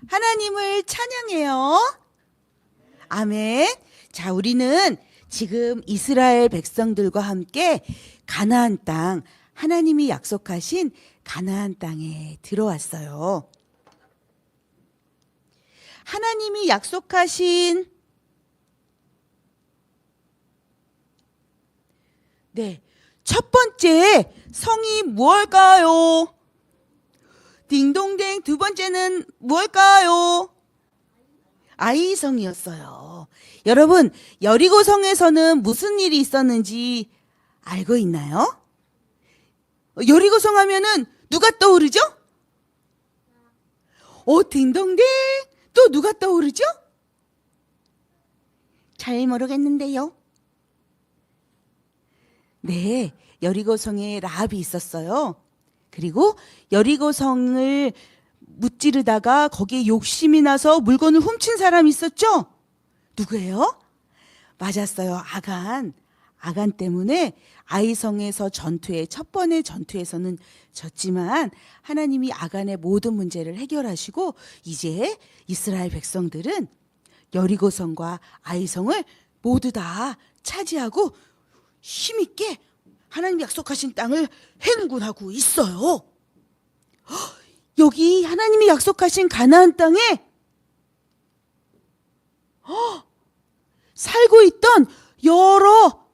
하나님을 찬양해요. 아멘. 자, 우리는 지금 이스라엘 백성들과 함께 가나안 땅, 하나님이 약속하신 가나안 땅에 들어왔어요. 하나님이 약속하신 첫 번째 성이 무엇일까요? 딩동댕. 두 번째는 무엇일까요? 아이성이었어요. 여러분, 여리고성에서는 무슨 일이 있었는지 알고 있나요? 여리고성 하면은 누가 떠오르죠? 딩동댕. 또 누가 떠오르죠? 잘 모르겠는데요. 네, 여리고성에 라합이 있었어요. 그리고 여리고성을 무찌르다가 거기에 욕심이 나서 물건을 훔친 사람이 있었죠? 누구예요? 맞았어요. 아간. 아간 때문에 아이성에서 첫 번째 전투에서는 졌지만 하나님이 아간의 모든 문제를 해결하시고 이제 이스라엘 백성들은 여리고성과 아이성을 모두 다 차지하고 힘있게 하나님이 약속하신 땅을 행군하고 있어요. 여기 하나님이 약속하신 가나안 땅에 살고 있던 여러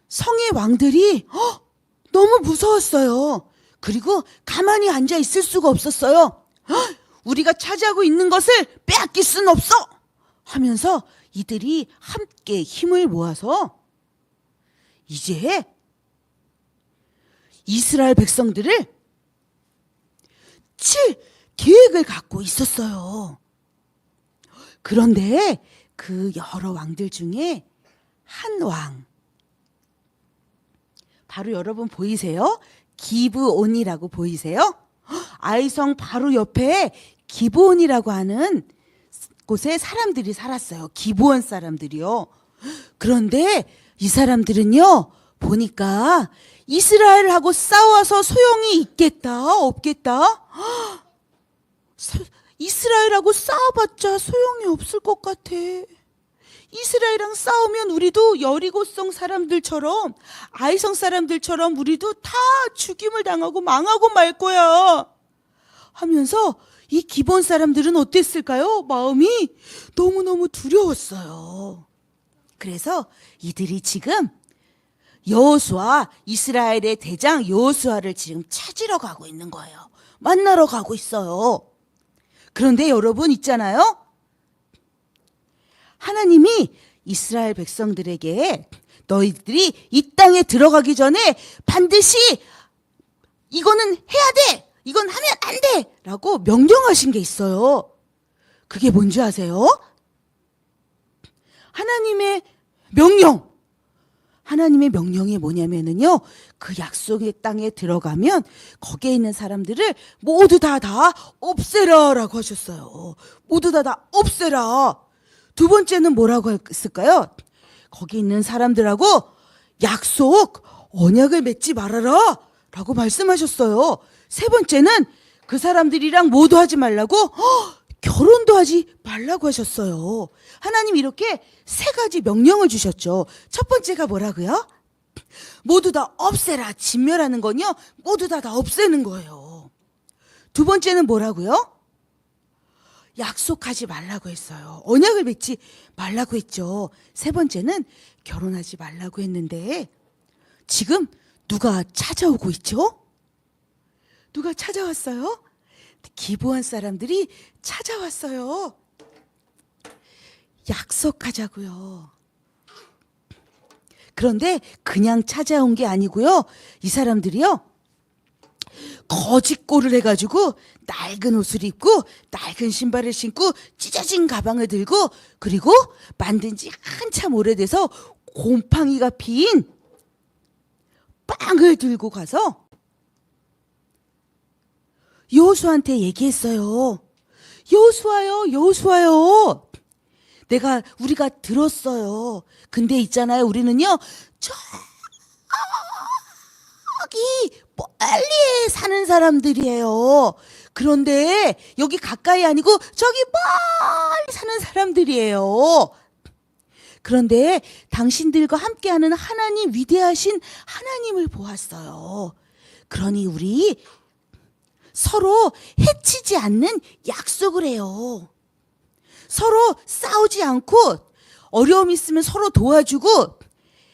성의 왕들이 너무 무서웠어요. 그리고 가만히 앉아 있을 수가 없었어요. 우리가 차지하고 있는 것을 빼앗길 수는 없어 하면서 이들이 함께 힘을 모아서 이제 이스라엘 백성들을 칠 계획을 갖고 있었어요. 그런데 그 여러 왕들 중에 한 왕, 바로 여러분 보이세요? 기브온이라고 보이세요? 아이성 바로 옆에 기브온이라고 하는 곳에 사람들이 살았어요. 기브온 사람들이요. 그런데 이 사람들은요, 보니까 이스라엘하고 싸워서 소용이 있겠다, 없겠다? 이스라엘하고 싸워봤자 소용이 없을 것 같아. 이스라엘이랑 싸우면 우리도 여리고성 사람들처럼, 아이성 사람들처럼 우리도 다 죽임을 당하고 망하고 말 거야 하면서 이 기본 사람들은 어땠을까요? 마음이 너무너무 두려웠어요. 그래서 이들이 지금 여호수아, 이스라엘의 대장 여호수아를 지금 찾으러 가고 있는 거예요. 만나러 가고 있어요. 그런데 여러분 있잖아요. 하나님이 이스라엘 백성들에게 너희들이 이 땅에 들어가기 전에 반드시 이거는 해야 돼, 이건 하면 안 돼 라고 명령하신 게 있어요. 그게 뭔지 아세요? 하나님의 명령. 하나님의 명령이 뭐냐면은요, 그 약속의 땅에 들어가면 거기에 있는 사람들을 모두 다 없애라 라고 하셨어요. 모두 다 없애라. 두 번째는 뭐라고 했을까요? 거기 있는 사람들하고 언약을 맺지 말아라 라고 말씀하셨어요. 세 번째는 그 사람들이랑 모두 하지 말라고 결혼도 하지 말라고 하셨어요. 하나님 이렇게 세 가지 명령을 주셨죠. 첫 번째가 뭐라고요? 모두 다 없애라. 진멸하는 건요, 모두 다 없애는 거예요. 두 번째는 뭐라고요? 약속하지 말라고 했어요. 언약을 맺지 말라고 했죠. 세 번째는 결혼하지 말라고 했는데 지금 누가 찾아오고 있죠? 누가 찾아왔어요? 기브온 사람들이 찾아왔어요. 약속하자고요. 그런데 그냥 찾아온 게 아니고요. 이 사람들이요, 거짓골을 해가지고 낡은 옷을 입고 낡은 신발을 신고 찢어진 가방을 들고, 그리고 만든 지 한참 오래돼서 곰팡이가 핀 빵을 들고 가서 여호수아한테 얘기했어요. 여호수아요. 우리가 들었어요. 근데 있잖아요, 우리는요, 저기 멀리 사는 사람들이에요. 그런데 여기 가까이 아니고 저기 멀리 사는 사람들이에요. 그런데 당신들과 함께하는 하나님, 위대하신 하나님을 보았어요. 그러니 우리 서로 해치지 않는 약속을 해요. 서로 싸우지 않고 어려움 있으면 서로 도와주고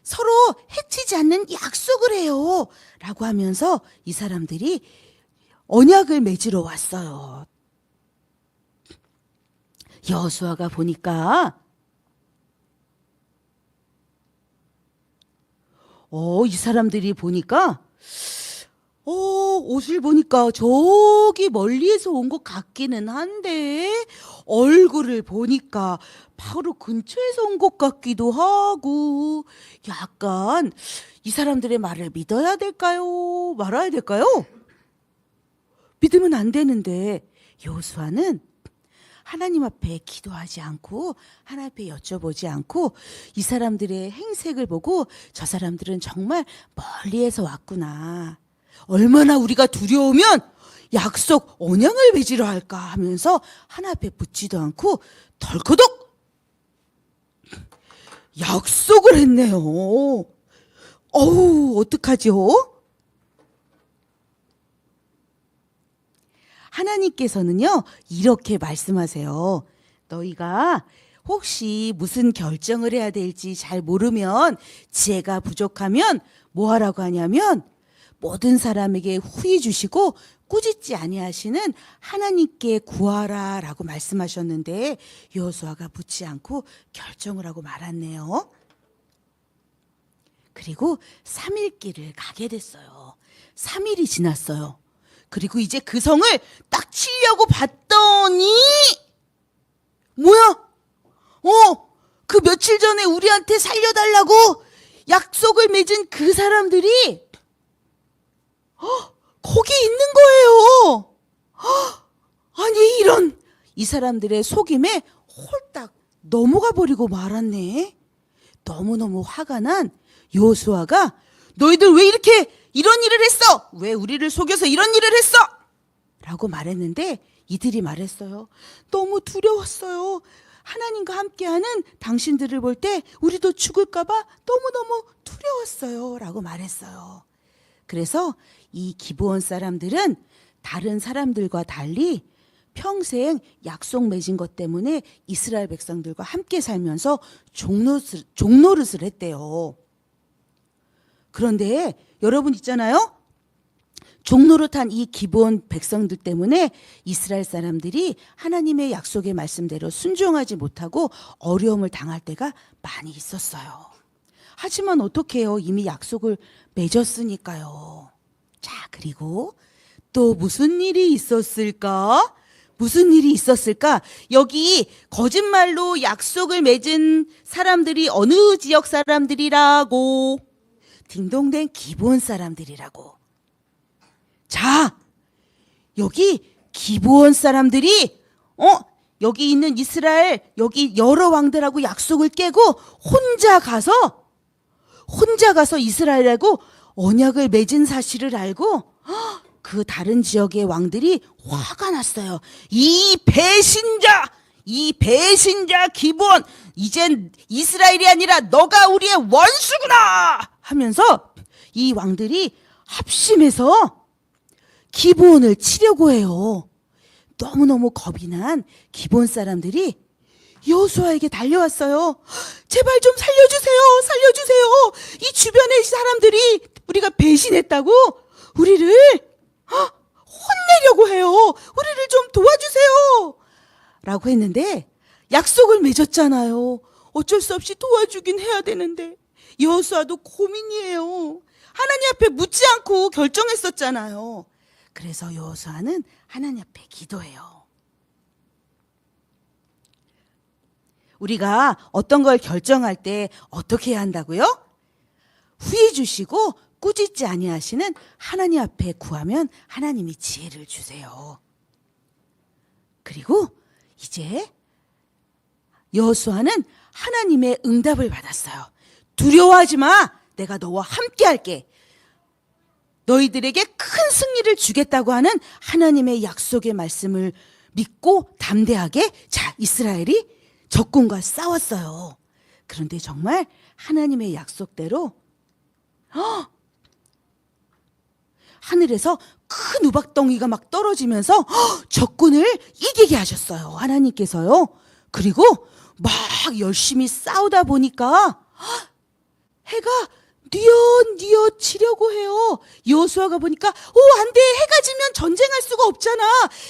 서로 해치지 않는 약속을 해요. 라고 하면서 이 사람들이 언약을 맺으러 왔어요. 여호수아가 보니까 이 사람들이 보니까 옷을 보니까 저기 멀리에서 온 것 같기는 한데 얼굴을 보니까 바로 근처에서 온 것 같기도 하고 약간 이 사람들의 말을 믿어야 될까요? 말아야 될까요? 믿으면 안 되는데 여호수아는 하나님 앞에 기도하지 않고 하나님 앞에 여쭤보지 않고 이 사람들의 행색을 보고 저 사람들은 정말 멀리에서 왔구나. 얼마나 우리가 두려우면 약속 언약을 맺으려 할까 하면서 하나님 앞에 묻지도 않고 덜커덕 약속을 했네요. 어떡하죠? 하나님께서는요, 이렇게 말씀하세요. 너희가 혹시 무슨 결정을 해야 될지 잘 모르면, 지혜가 부족하면 뭐 하라고 하냐면, 모든 사람에게 후히 주시고 꾸짖지 아니하시는 하나님께 구하라 라고 말씀하셨는데, 여호수아가 묻지 않고 결정을 하고 말았네요. 그리고 3일 길을 가게 됐어요. 3일이 지났어요. 그리고 이제 그 성을 딱 치려고 봤더니 뭐야? 그 며칠 전에 우리한테 살려달라고 약속을 맺은 그 사람들이 거기 있는 거예요. 아니 이런, 이 사람들의 속임에 홀딱 넘어가 버리고 말았네. 너무너무 화가 난 여호수아가 너희들 왜 이렇게 이런 일을 했어? 왜 우리를 속여서 이런 일을 했어? 라고 말했는데 이들이 말했어요. 너무 두려웠어요. 하나님과 함께하는 당신들을 볼 때 우리도 죽을까 봐 너무너무 두려웠어요. 라고 말했어요. 그래서 이 기브온 사람들은 다른 사람들과 달리 평생 약속 맺은 것 때문에 이스라엘 백성들과 함께 살면서 종노릇을 했대요. 그런데 여러분 있잖아요. 종노릇한 이 기브온 백성들 때문에 이스라엘 사람들이 하나님의 약속의 말씀대로 순종하지 못하고 어려움을 당할 때가 많이 있었어요. 하지만 어떻게 해요? 이미 약속을 맺었으니까요. 자, 그리고 또 무슨 일이 있었을까? 무슨 일이 있었을까? 여기 거짓말로 약속을 맺은 사람들이 어느 지역 사람들이라고? 딩동댕 기브온 사람들이라고. 자, 여기 기브온 사람들이 여기 있는 이스라엘 여기 여러 왕들하고 약속을 깨고 혼자 가서 이스라엘하고 언약을 맺은 사실을 알고 그 다른 지역의 왕들이 화가 났어요. 이 배신자 기브온, 이젠 이스라엘이 아니라 너가 우리의 원수구나 하면서 이 왕들이 합심해서 기브온을 치려고 해요. 너무너무 겁이 난 기브온 사람들이 여호수아에게 달려왔어요. 제발 좀 살려주세요. 이 주변의 사람들이 우리가 배신했다고 우리를 혼내려고 해요. 우리를 좀 도와주세요. 라고 했는데 약속을 맺었잖아요. 어쩔 수 없이 도와주긴 해야 되는데 여호수아도 고민이에요. 하나님 앞에 묻지 않고 결정했었잖아요. 그래서 여호수아는 하나님 앞에 기도해요. 우리가 어떤 걸 결정할 때 어떻게 해야 한다고요? 후히 주시고 꾸짖지 아니하시는 하나님 앞에 구하면 하나님이 지혜를 주세요. 그리고 이제 여호수아는 하나님의 응답을 받았어요. 두려워하지 마. 내가 너와 함께 할게. 너희들에게 큰 승리를 주겠다고 하는 하나님의 약속의 말씀을 믿고 담대하게 이스라엘이 적군과 싸웠어요. 그런데 정말 하나님의 약속대로 하늘에서 큰 우박덩이가 막 떨어지면서 적군을 이기게 하셨어요. 하나님께서요. 그리고 막 열심히 싸우다 보니까 해가 뉘엿뉘엿 지려고 해요. 여호수아가 보니까 안 돼. 해가 지면 전쟁할 수가 없잖아.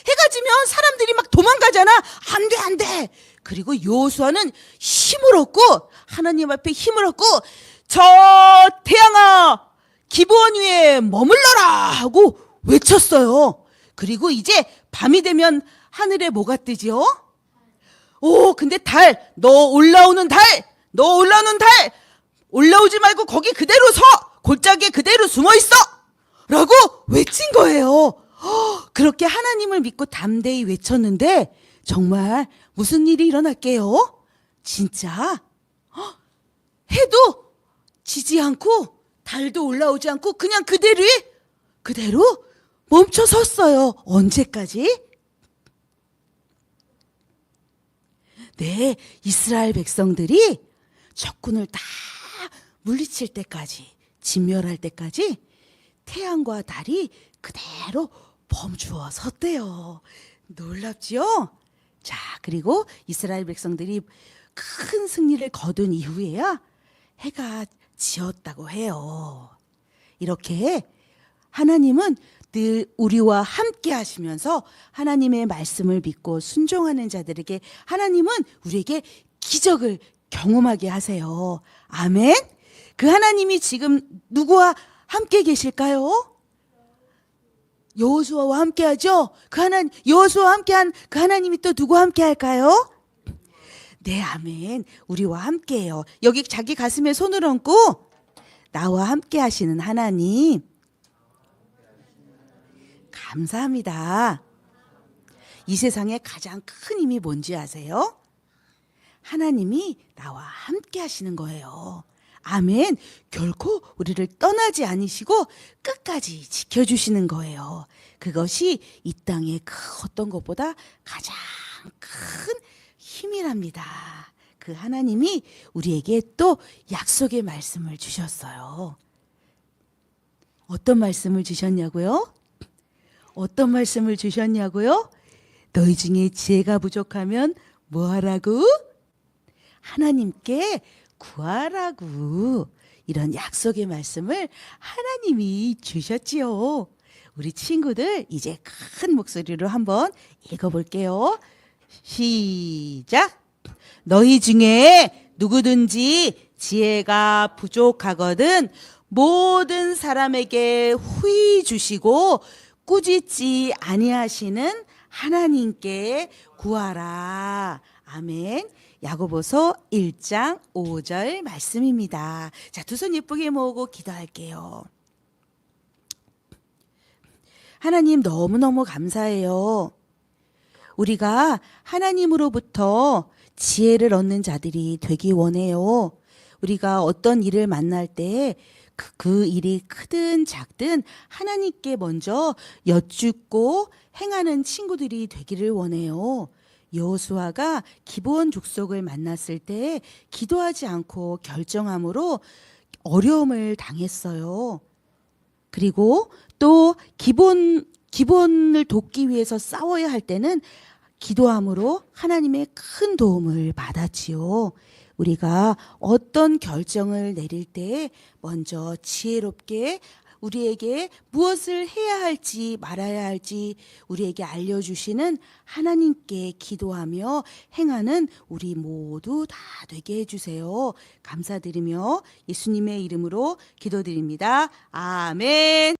해가 지면 사람들이 막 도망가잖아. 안 돼, 안 돼. 그리고 여호수아는 힘을 얻고 하나님 앞에 힘을 얻고 저 태양아 기브온 위에 머물러라 하고 외쳤어요. 그리고 이제 밤이 되면 하늘에 뭐가 뜨지요? 근데 달, 너 올라오는 달, 올라오지 말고 거기 그대로 서! 골짜기에 그대로 숨어 있어! 라고 외친 거예요. 그렇게 하나님을 믿고 담대히 외쳤는데 정말 무슨 일이 일어날게요? 진짜 해도 지지 않고 달도 올라오지 않고 그냥 그대로 멈춰 섰어요. 언제까지? 네, 이스라엘 백성들이 적군을 다 물리칠 때까지, 진멸할 때까지 태양과 달이 그대로 멈추어 섰대요. 놀랍지요? 자, 그리고 이스라엘 백성들이 큰 승리를 거둔 이후에야 해가 지었다고 해요. 이렇게 하나님은 늘 우리와 함께 하시면서 하나님의 말씀을 믿고 순종하는 자들에게 하나님은 우리에게 기적을 경험하게 하세요. 아멘. 그 하나님이 지금 누구와 함께 계실까요? 여호수아와 함께 하죠. 여호수아와 함께한 그 하나님이 또 누구와 함께 할까요? 네, 아멘. 우리와 함께해요. 여기 자기 가슴에 손을 얹고 나와 함께 하시는 하나님 감사합니다. 이 세상에 가장 큰 힘이 뭔지 아세요? 하나님이 나와 함께 하시는 거예요. 아멘. 결코 우리를 떠나지 않으시고 끝까지 지켜주시는 거예요. 그것이 이 땅의 그 어떤 것보다 가장 큰 힘이랍니다. 그 하나님이 우리에게 또 약속의 말씀을 주셨어요. 어떤 말씀을 주셨냐고요? 어떤 말씀을 주셨냐고요? 너희 중에 지혜가 부족하면 뭐 하라고? 하나님께 구하라고. 이런 약속의 말씀을 하나님이 주셨지요. 우리 친구들 이제 큰 목소리로 한번 읽어볼게요. 시작. 너희 중에 누구든지 지혜가 부족하거든 모든 사람에게 후히 주시고 꾸짖지 아니하시는 하나님께 구하라. 아멘. 야고보서 1장 5절 말씀입니다. 자, 두 손 예쁘게 모으고 기도할게요. 하나님 너무너무 감사해요. 우리가 하나님으로부터 지혜를 얻는 자들이 되기 원해요. 우리가 어떤 일을 만날 때 그 일이 크든 작든 하나님께 먼저 여쭙고 행하는 친구들이 되기를 원해요. 여호수아가 기브온 족속을 만났을 때 기도하지 않고 결정함으로 어려움을 당했어요. 그리고 또 기본을 돕기 위해서 싸워야 할 때는 기도함으로 하나님의 큰 도움을 받았지요. 우리가 어떤 결정을 내릴 때 먼저 지혜롭게 우리에게 무엇을 해야 할지 말아야 할지 우리에게 알려주시는 하나님께 기도하며 행하는 우리 모두 다 되게 해주세요. 감사드리며 예수님의 이름으로 기도드립니다. 아멘.